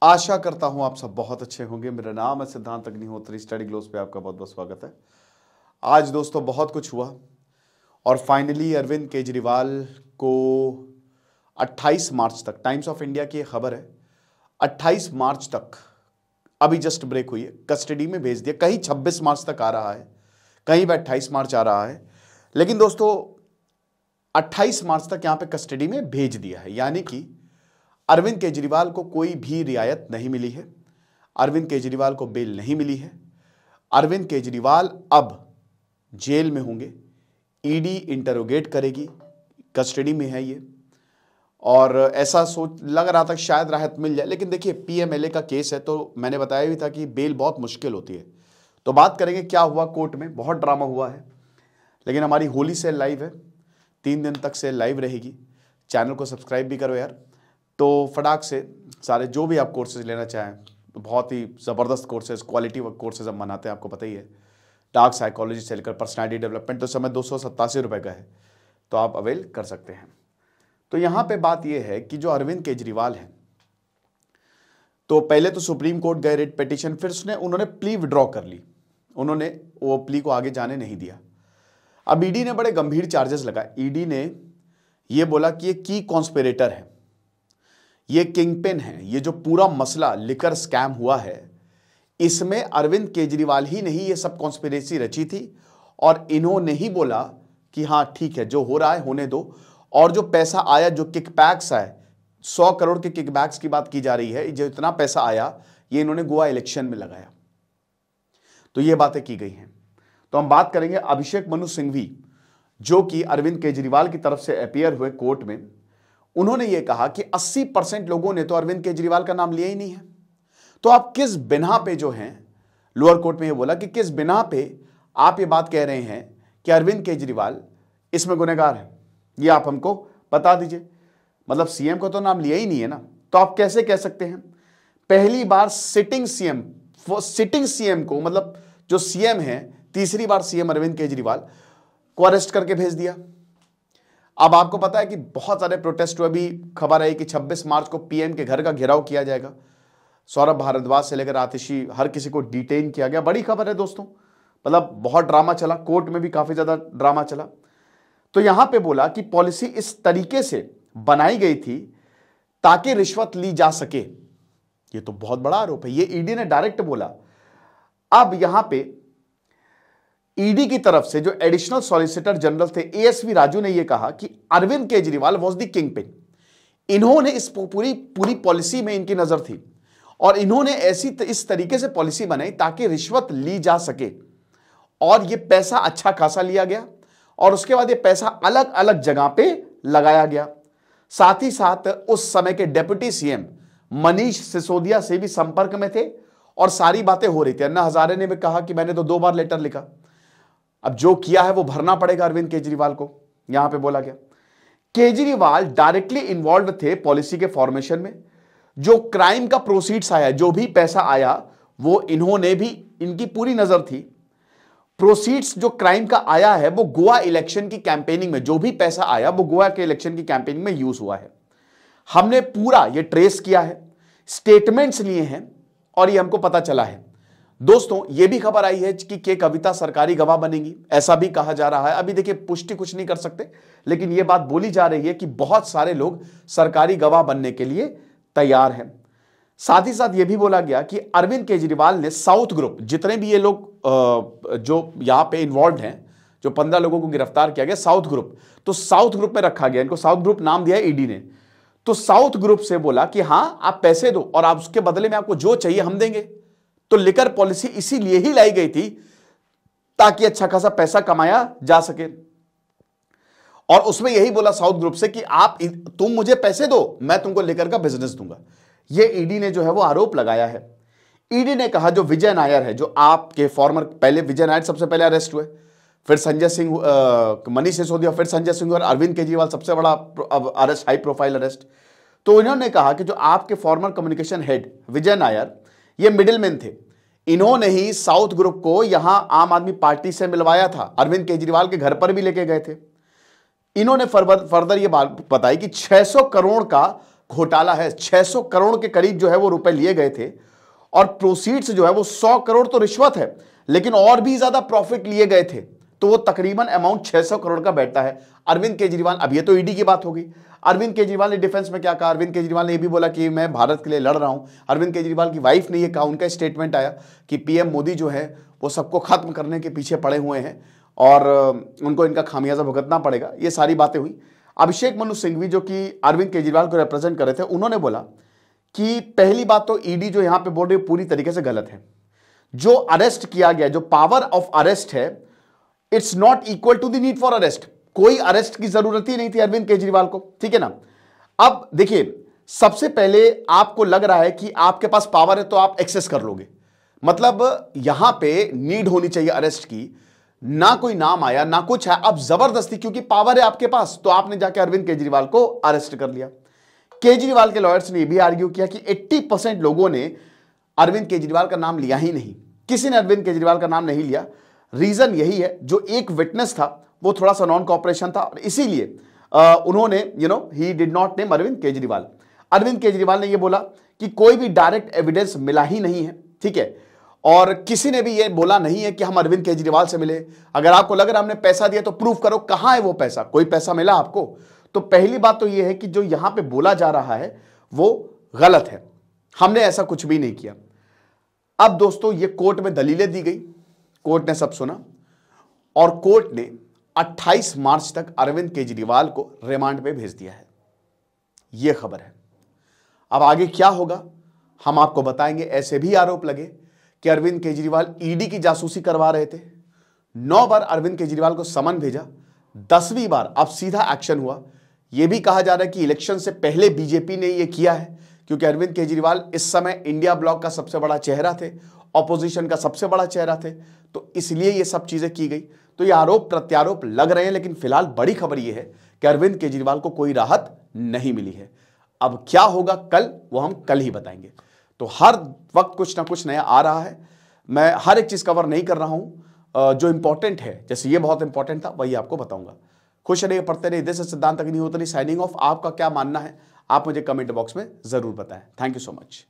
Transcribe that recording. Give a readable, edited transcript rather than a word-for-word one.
आशा करता हूं आप सब बहुत अच्छे होंगे। मेरा नाम है सिद्धांत अग्निहोत्री, स्टडी ग्लोस पे आपका बहुत बहुत स्वागत है। आज दोस्तों बहुत कुछ हुआ और फाइनली अरविंद केजरीवाल को 28 मार्च तक, टाइम्स ऑफ इंडिया की खबर है, 28 मार्च तक, अभी जस्ट ब्रेक हुई है, कस्टडी में भेज दिया। कहीं 26 मार्च तक आ रहा है, कहीं भी 28 मार्च आ रहा है, लेकिन दोस्तों 28 मार्च तक यहां पे कस्टडी में भेज दिया है। यानी कि अरविंद केजरीवाल को कोई भी रियायत नहीं मिली है, अरविंद केजरीवाल को बेल नहीं मिली है। अरविंद केजरीवाल अब जेल में होंगे, ईडी इंटरोगेट करेगी, कस्टडी में है ये, और ऐसा सोच लग रहा था कि शायद राहत मिल जाए। लेकिन देखिए पीएमएलए का केस है, तो मैंने बताया भी था कि बेल बहुत मुश्किल होती है। तो बात करेंगे क्या हुआ कोर्ट में। बहुत ड्रामा हुआ है, लेकिन हमारी होली सेल लाइव है, 3 दिन तक सेल लाइव रहेगी। चैनल को सब्सक्राइब भी करो यार। तो फटाक से सारे जो भी आप कोर्सेज लेना चाहें, तो बहुत ही ज़बरदस्त कोर्सेज, क्वालिटी कोर्सेज हम बनाते हैं, आपको पता ही है। डार्क साइकोलॉजी से लेकर पर्सनैलिटी डेवलपमेंट, तो समय 287 रुपये का है, तो आप अवेल कर सकते हैं। तो यहाँ पे बात यह है कि जो अरविंद केजरीवाल हैं, तो पहले तो सुप्रीम कोर्ट गए, रिट पिटीशन, फिर उन्होंने प्ली विड्रॉ कर ली, उन्होंने वो प्ली को आगे जाने नहीं दिया। अब ईडी ने बड़े गंभीर चार्जेस लगाए। ईडी ने ये बोला कि ये की कॉन्स्पिरेटर है, ये किंगपिन है, ये जो पूरा मसला लिकर स्कैम हुआ है, इसमें अरविंद केजरीवाल ही नहीं, ये सब कॉन्स्पिरेसी रची थी, और इन्होंने ही बोला कि हाँ ठीक है, जो हो रहा है होने दो। और जो पैसा आया, जो किकबैक्स आए, 100 करोड़ के किकबैक्स की बात की जा रही है, जो इतना पैसा आया ये इन्होंने गोवा इलेक्शन में लगाया। तो ये बातें की गई हैं। तो हम बात करेंगे अभिषेक मनु सिंघवी, जो कि अरविंद केजरीवाल की तरफ से अपीयर हुए कोर्ट में। उन्होंने ये कहा कि 80% लोगों ने तो अरविंद केजरीवाल का नाम लिया ही नहीं है। तो आप किस बिना पे जो हैं, लोअर कोर्ट में ये बोला कि किस बिना पे आप ये बात कह रहे हैं कि अरविंद केजरीवाल इसमें गुनहगार है, ये आप हमको बता दीजिए। मतलब सीएम को तो नाम लिया ही नहीं है ना, तो आप कैसे कह सकते हैं। पहली बार सिटिंग सीएम को, मतलब जो सीएम है, तीसरी बार सीएम अरविंद केजरीवाल को अरेस्ट करके भेज दिया। अब आपको पता है कि बहुत सारे प्रोटेस्ट हुए। अभी खबर आई कि 26 मार्च को पीएम के घर का घेराव किया जाएगा। सौरभ भारद्वाज से लेकर आतिशी, हर किसी को डिटेन किया गया। बड़ी खबर है दोस्तों, मतलब बहुत ड्रामा चला, कोर्ट में भी काफी ज्यादा ड्रामा चला। तो यहां पे बोला कि पॉलिसी इस तरीके से बनाई गई थी ताकि रिश्वत ली जा सके। ये तो बहुत बड़ा आरोप है, ये ईडी ने डायरेक्ट बोला। अब यहां पे ईडी की तरफ से जो एडिशनल सॉलिसिटर जनरल थे एएसवी राजू ने यह कहा कि Arvind Kejriwal was the kingpin. इन्होंने इस पूरी पॉलिसी में इनकी नजर थी, और इन्होंने इस तरीके से पॉलिसी बनाई ताकि रिश्वत ली जा सके, और यह पैसा अच्छा खासा लिया गया, और उसके बाद यह पैसा अलग अलग जगह पे लगाया गया। साथ ही साथ उस समय के डेप्यूटी सीएम मनीष सिसोदिया से भी संपर्क में थे, और सारी बातें हो रही थी। अन्ना हजारे ने भी कहा कि मैंने तो 2 बार लेटर लिखा। अब जो किया है वो भरना पड़ेगा अरविंद केजरीवाल को, यहां पे बोला गया। केजरीवाल डायरेक्टली इन्वॉल्व थे पॉलिसी के फॉर्मेशन में। जो क्राइम का प्रोसीड्स आया, जो भी पैसा आया, वो इन्होंने भी, इनकी पूरी नजर थी। प्रोसीड्स जो क्राइम का आया है वो गोवा इलेक्शन की कैंपेनिंग में, जो भी पैसा आया वो गोवा के इलेक्शन की कैंपेनिंग में यूज हुआ है। हमने पूरा ये ट्रेस किया है, स्टेटमेंट्स लिए हैं, और ये हमको पता चला है। दोस्तों ये भी खबर आई है कि के कविता सरकारी गवाह बनेंगी, ऐसा भी कहा जा रहा है। अभी देखिए पुष्टि कुछ नहीं कर सकते, लेकिन यह बात बोली जा रही है कि बहुत सारे लोग सरकारी गवाह बनने के लिए तैयार हैं। साथ ही साथ यह भी बोला गया कि अरविंद केजरीवाल ने साउथ ग्रुप, जितने भी ये लोग जो यहां पे इन्वॉल्व हैं, जो 15 लोगों को गिरफ्तार किया गया, साउथ ग्रुप, तो साउथ ग्रुप में रखा गया, इनको साउथ ग्रुप नाम दिया ईडी ने। तो साउथ ग्रुप से बोला कि हां आप पैसे दो और आप उसके बदले में आपको जो चाहिए हम देंगे। तो लिकर पॉलिसी इसीलिए ही लाई गई थी ताकि अच्छा खासा पैसा कमाया जा सके, और उसमें यही बोला साउथ ग्रुप से कि तुम मुझे पैसे दो, मैं तुमको लेकर का बिजनेस दूंगा। ये ईडी ने जो है वो आरोप लगाया है। ईडी ने कहा जो विजय नायर है, जो आपके फॉर्मर, पहले विजय नायर सबसे पहले अरेस्ट हुए, फिर संजय सिंह, मनीष सिसोदिया, फिर संजय सिंह, और अरविंद केजरीवाल सबसे बड़ा अरेस्ट, हाई प्रोफाइल अरेस्ट। तो इन्होंने कहा कि जो आपके फॉर्मर कम्युनिकेशन हेड विजय नायर, ये मिडिलमैन थे, इन्होंने ही साउथ ग्रुप को यहां आम आदमी पार्टी से मिलवाया था, अरविंद केजरीवाल के घर पर भी लेके गए थे। इन्होंने फर्दर ये बात बताई कि 600 करोड़ का घोटाला है। 600 करोड़ के करीब जो है वो रुपए लिए गए थे और प्रोसीड्स जो है वो 100 करोड़ तो रिश्वत है, लेकिन और भी ज्यादा प्रॉफिट लिए गए थे, तो वो तकरीबन अमाउंट 600 करोड़ का बैठता है। अरविंद केजरीवाल, अब ये तो ईडी की बात होगी, अरविंद केजरीवाल ने डिफेंस में क्या कहा? अरविंद केजरीवाल ने ये भी बोला कि मैं भारत के लिए लड़ रहा हूं। अरविंद केजरीवाल की वाइफ ने ये कहा, उनका स्टेटमेंट आया कि पीएम मोदी जो है वो सबको खत्म करने के पीछे पड़े हुए हैं और उनको इनका खामियाजा भुगतना पड़ेगा। ये सारी बातें हुई। अभिषेक मनु सिंघवी जो कि अरविंद केजरीवाल को रिप्रेजेंट कर रहे थे, उन्होंने बोला कि पहली बात तो ईडी जो यहां पे बोल रही है पूरी तरीके से गलत है। जो अरेस्ट किया गया, जो पावर ऑफ अरेस्ट है, it's not equal to the need for arrest. कोई अरेस्ट की जरूरत ही नहीं थी अरविंद केजरीवाल को, ठीक है ना। अब देखिए, सबसे पहले आपको लग रहा है कि आपके पास पावर है तो आप एक्सेस कर लोगे, मतलब यहां पे नीड होनी चाहिए अरेस्ट की, ना कोई नाम आया ना कुछ है, अब जबरदस्ती क्योंकि पावर है आपके पास तो आपने जाके अरविंद केजरीवाल को अरेस्ट कर लिया। केजरीवाल के लॉयर्स ने यह भी आर्ग्यू किया कि 80% लोगों ने अरविंद केजरीवाल का नाम लिया ही नहीं, किसी ने अरविंद केजरीवाल का नाम नहीं लिया। रीजन यही है, जो एक विटनेस था वो थोड़ा सा नॉन कॉपरेशन था और इसीलिए उन्होंने he did not name Arvind Kejriwal. Arvind Kejriwal ने यह बोला कि कोई भी डायरेक्ट एविडेंस मिला ही नहीं है, ठीक है, और किसी ने भी ये बोला नहीं है कि हम अरविंद केजरीवाल से मिले। अगर आपको लग रहा है हमने पैसा दिया तो प्रूफ करो, कहां है वो पैसा? कोई पैसा मिला आपको? तो पहली बात तो ये है कि जो यहां पे बोला जा रहा है वो गलत है, हमने ऐसा कुछ भी नहीं किया। अब दोस्तों, ये कोर्ट में दलीलें दी गई, कोर्ट ने सब सुना और कोर्ट ने 28 मार्च तक अरविंद केजरीवाल को रिमांड पे भेज दिया है। यह खबर है। अब आगे क्या होगा हम आपको बताएंगे। ऐसे भी आरोप लगे कि अरविंद केजरीवाल ईडी की जासूसी करवा रहे थे। 9 बार अरविंद केजरीवाल को समन भेजा, 10वीं बार अब सीधा एक्शन हुआ। यह भी कहा जा रहा है कि इलेक्शन से पहले बीजेपी ने यह किया है, क्योंकि अरविंद केजरीवाल इस समय इंडिया ब्लॉक का सबसे बड़ा चेहरा थे, ऑपोजिशन का सबसे बड़ा चेहरा थे, तो इसलिए ये सब चीजें की गई। तो ये आरोप प्रत्यारोप लग रहे हैं, लेकिन फिलहाल बड़ी खबर ये है कि अरविंद केजरीवाल को कोई राहत नहीं मिली है। अब क्या होगा कल, वो हम कल ही बताएंगे। तो हर वक्त कुछ ना कुछ नया आ रहा है, मैं हर एक चीज कवर नहीं कर रहा हूं, जो इंपॉर्टेंट है, जैसे ये बहुत इंपॉर्टेंट था वही आपको बताऊंगा। खुश रहिए, पढ़ते रहिए। दिस इज सिद्धांत अग्निहोत्री साइनिंग ऑफ। आपका क्या मानना है आप मुझे कमेंट बॉक्स में जरूर बताएं। Thank you so much.